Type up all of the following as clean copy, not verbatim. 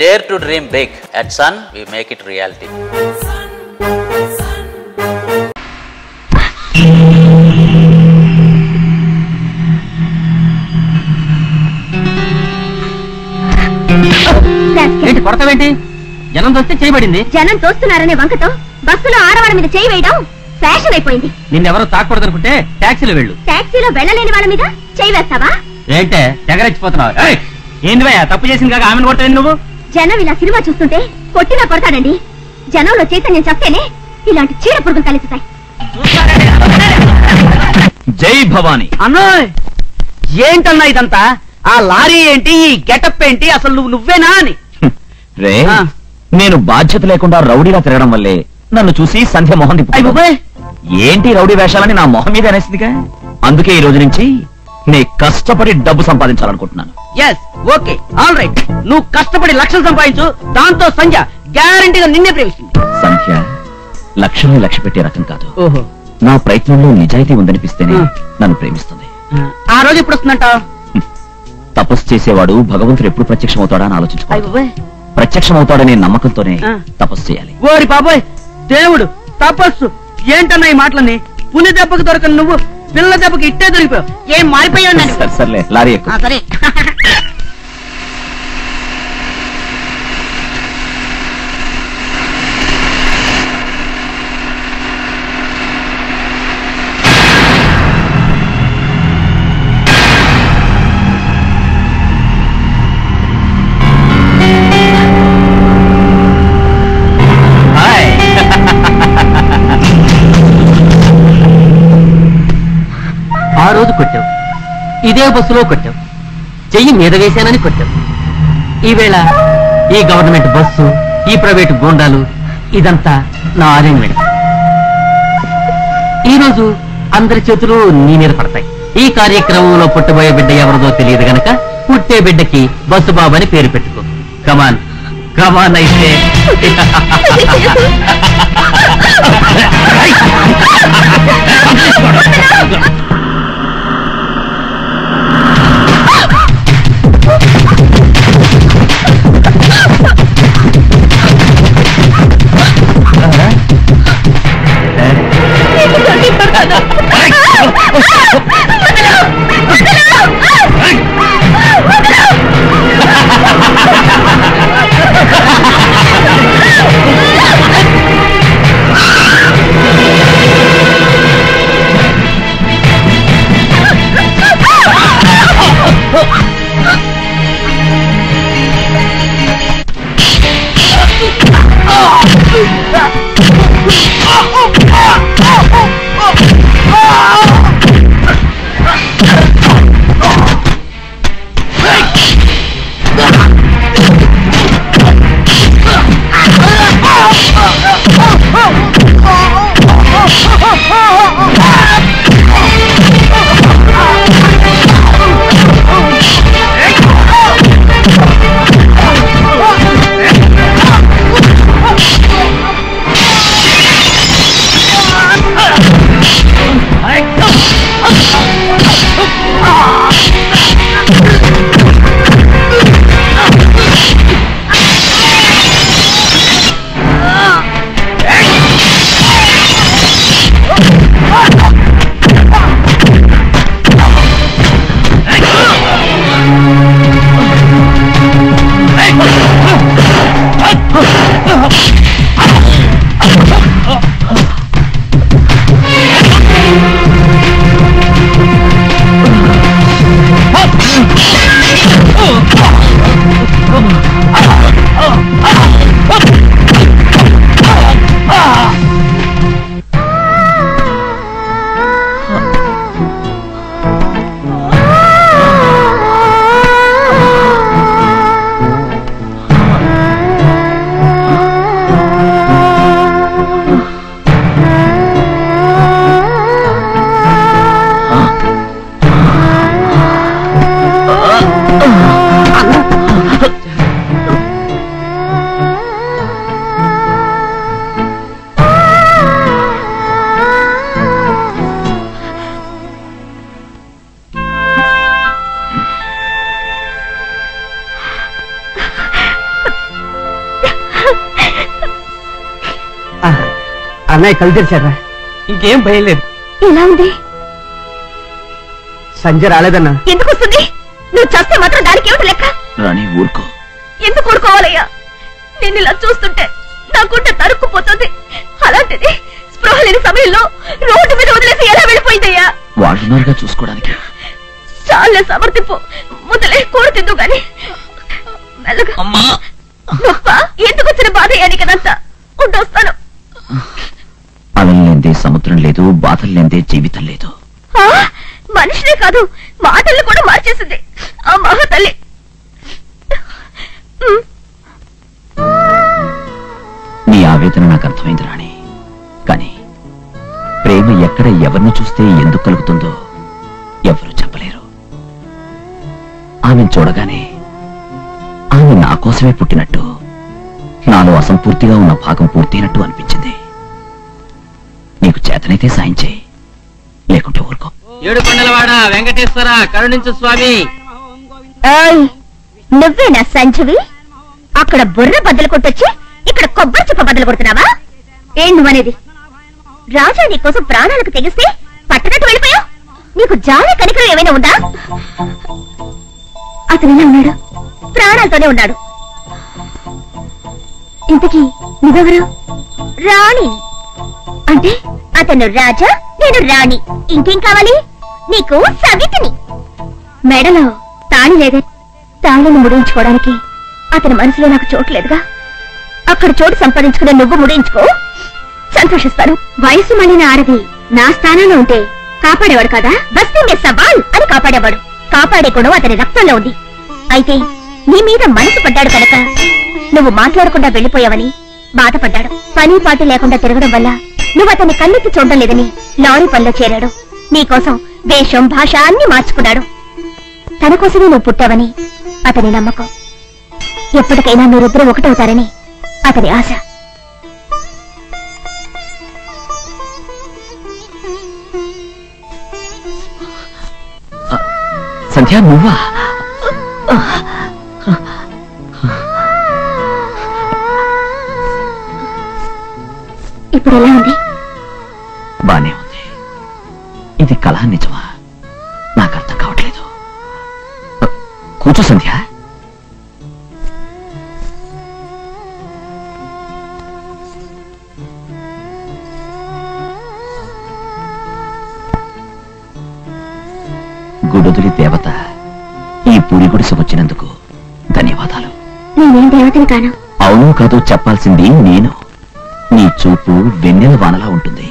Dare to dream big. At Sun, we make it reality. ఏంటి కొడతావేంటి? జనం చూస్తే చేయబడింది. జనం చూస్తున్నారనే వంకతో బస్సులో ఆడవాళ్ళ మీద చేయి వేయడం ఫ్యాషన్ అయిపోయింది. నిన్నెవరూ తాకూడదనుకుంటే టాక్సీలో వెళ్ళు. టాక్సీలో వెళ్ళలేని వాళ్ళ మీద చేయి వేస్తావా? ఏంటే తెగరెచ్చిపోతున్నావు? ఏంది భయ్యా తప్పు చేసింది కాక ఆమెను కొట్టలేదు నువ్వు? జనం ఇలా సినిమా చూస్తుంటే కొట్టినా కొడతాడండి. జనంలో చైతన్యం చెప్తేనే ఇలాంటి చీడ పురుగులు తలెత్తుతాయి. జై భవానీ. అన్నోయ్ ఏంటన్నా ఇదంతా? ఆ లారీ ఏంటి, ఈ గెటప్ ఏంటి, అసలు నువ్వేనా అని? రే నేను బాధ్యత లేకుండా రౌడీలా తిరగడం వల్లే నన్ను చూసి సంధ్య మొహం తిప్పు. ఏంటి రౌడీ వేషాలని నా మొహం మీద అనేసిందిగా. అందుకే ఈ రోజు నుంచి నీ కష్టపడి డబ్బు సంపాదించాలనుకుంటున్నాను. Yes okay all right. నువ్వు కష్టపడి లక్షలు సంపాదించు, దాంతో సంధ్య గ్యారంటీగా నిన్నే ప్రేమిస్తుంది. సంధ్య లక్ష్యాన్ని లక్ష్య పెట్టే రకం కాదు. ఓహో, నా ప్రయత్నంలో నిజాయితీ ఉందనిపిస్తేనే నన్ను ప్రేమిస్తుంది. ఆ రోజు ఎప్పుడు వస్తుందంట? తపస్సు చేసేవాడు భగవంతుడు ఎప్పుడు ప్రత్యక్షం అవుతాడా అని ఆలోచించుకోవాలి. ప్రత్యక్షం అవుతాడనే నమ్మకంతోనే తపస్సు చేయాలి. ఓరి బాబోయ్, దేవుడు తపస్సు ఏంటన్నా ఈ మాటలని? పులి దెబ్బకు దొరకని నువ్వు పిల్ల దెబ్బకి ఇట్టే దొరికిపోయావు. ఏం మారిపోయావు? సర్లే లారీ ఎక్కువ. సరే ఆ రోజు కొట్టావు, ఇదే బస్సులో కొట్టావు, చెయ్యి మీద వేశానని కొట్టావు. ఈవేళ ఈ గవర్నమెంట్ బస్సు, ఈ ప్రైవేటు గోండాలు, ఇదంతా నా అరేంజ్మెంట్. ఈ రోజు అందరి చేతులు నీ మీద పడతాయి. ఈ కార్యక్రమంలో పుట్టబోయే బిడ్డ ఎవరిదో తెలియదు గనక పుట్టే బిడ్డకి బస్సు బాబు అని పేరు పెట్టుకో. కమాన్ కమాన్ అయితే అన్నయ్య కళ్ళు తెరిచారా? ఇంకేం భయం లేదు. ఎలా ఉంది? సంజ రాలేదన్నా. ఎందుకు వస్తుంది? నువ్వు చస్తే మాత్రం దానికి ఏమిటి లెక్క? రాణి ఊరుకో. ఎందుకు ఊరుకోవాలయ్యా? నేను ఇలా చూస్తుంటే నాకుంటే తరుక్కుపోతుంది. అలాంటిది స్పృహ లేని సమయంలో రోడ్డు మీద వదిలేసి ఎలా వెళ్ళిపోయిందయ్యా? వాళ్ళున్నారుగా చూసుకోవడానికి. చాలా సమర్థింపు. ముదలే కూర తిందు గాని మెల్లగా. ఎందుకు వచ్చిన బాధ అయ్యా నీకదంతా? ఉండొస్తాను. అలలు లేదే సముద్రం లేదు, బాధలు లేదే జీవితం లేదు. మనిషినే కాదు మాటల్ని కూడా మార్చేసింది ఆ మహాతల్లి. నీ ఆవేదన నాకు అర్థమైంది రాణి. కానీ ప్రేమ ఎక్కడ ఎవరిని చూస్తే ఎందుకు కలుగుతుందో ఎవరు చెప్పలేరు. ఆమెను చూడగానే ఆమె నా కోసమే పుట్టినట్టు, నాలో అసంపూర్తిగా ఉన్న భాగం పూర్తయినట్టు అనిపించింది. నీకు చేతనైతే సాయం చేయి, లేకుంటే ఊరుకో. ఏడుకొండలవాడ వెంకటేశ్వర కరుణించు స్వామి. నువ్వేనా సంజీవి? అక్కడ బుర్ర బద్దలు కొట్టొచ్చి ఇక్కడ కొబ్బరి చెప్ప బద్దలు కొడుతున్నావా? ఏం నువ్వనేది? రాజా నీ కోసం ప్రాణాలకు తెగిస్తే పట్టనట్టు వెళ్ళిపోయావు. నీకు జాలి కనికరం ఏమైనా ఉందా? అతను ఉన్నాడు, ప్రాణాలతోనే ఉన్నాడు. ఇంతకీ నువ్వెవరు? రాణి అంటే అతను రాజా, నేను రాణి. ఇంకేం కావాలి? నీకు సవితిని. మెడలో తాళి లేదే. తాళిని ముడించుకోవడానికి అతని మనసులో నాకు చోటు లేదుగా. అక్కడ చోటు సంపాదించుకునే నువ్వు ముడించుకో, సంతోషిస్తాను. వయసు మళ్ళిన ఆడది నా స్థానంలో ఉంటే కాపాడేవాడు కదా. బస్తీ సవాల్ అని కాపాడేవాడు. కాపాడే గుణం అతని రక్తంలో ఉంది. అయితే నీ మీద మనసు పడ్డాడు కనుక నువ్వు మాట్లాడకుండా వెళ్లిపోయావని బాధపడ్డాడు. పని పాటు లేకుండా తిరగడం వల్ల నువ్వు అతన్ని కన్నెత్తి చూడడం లేదని లారీ పనిలో చేరాడు. నీకోసం వేషం భాష అన్ని మార్చుకున్నాడు. తన కోసమే నువ్వు పుట్టావని అతని నమ్మకం. ఎప్పటికైనా మీరిద్దరూ ఒకటవుతారని అతని ఆశ. సంధ్య నువ్వా? ఇప్పుడు ఎలా ఉంది? బానే ఉంది. ఇది కళ నిజమా నాకు అర్థం కావట్లేదు. కూర్చో సంధ్య. గుడుదులి దేవత ఈ పూరి గుడిసె వచ్చినందుకు ధన్యవాదాలు. నేనేం దేవతని కాను. అవును కాదు చెప్పాల్సింది నేను. నీ చూపు వెన్నెల వానలా ఉంటుంది.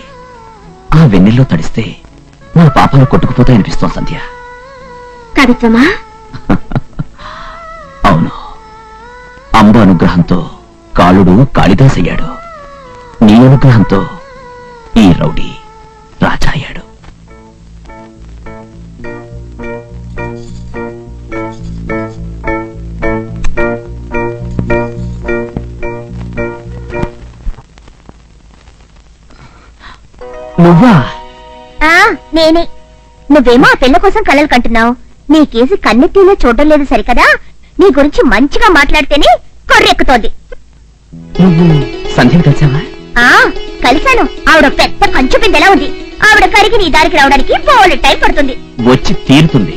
ఆ వెన్నెల్లో తడిస్తే నా పాపాలు కొట్టుకుపోతాయి అనిపిస్తోంది సంధ్య. కవిత్వమా? అవును. అంబ అనుగ్రహంతో కాళుడు కాళిదాస్ అయ్యాడు. నీ అనుగ్రహంతో ఈ రౌడీ రాజా అయ్యాడు. నువ్వా? నేనే. నువ్వేమో ఆ పెళ్లి కోసం కలలు కంటున్నావు. నీ కేసు కన్నెత్తిలో చూడడం లేదు సరికదా. నీ గురించి మంచిగా మాట్లాడితేనే కొర్రెక్కుతోంది. నువ్వు సంధ్యను కలిసావా? కలిశాను. ఆవిడ పెద్ద కంచు బిందెలా ఉంది. ఆవిడ కరిగి నీ దారికి రావడానికి బోలెడు టైం పడుతుంది. వచ్చి తీరుతుంది.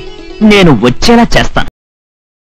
నేను వచ్చేలా చేస్తాను.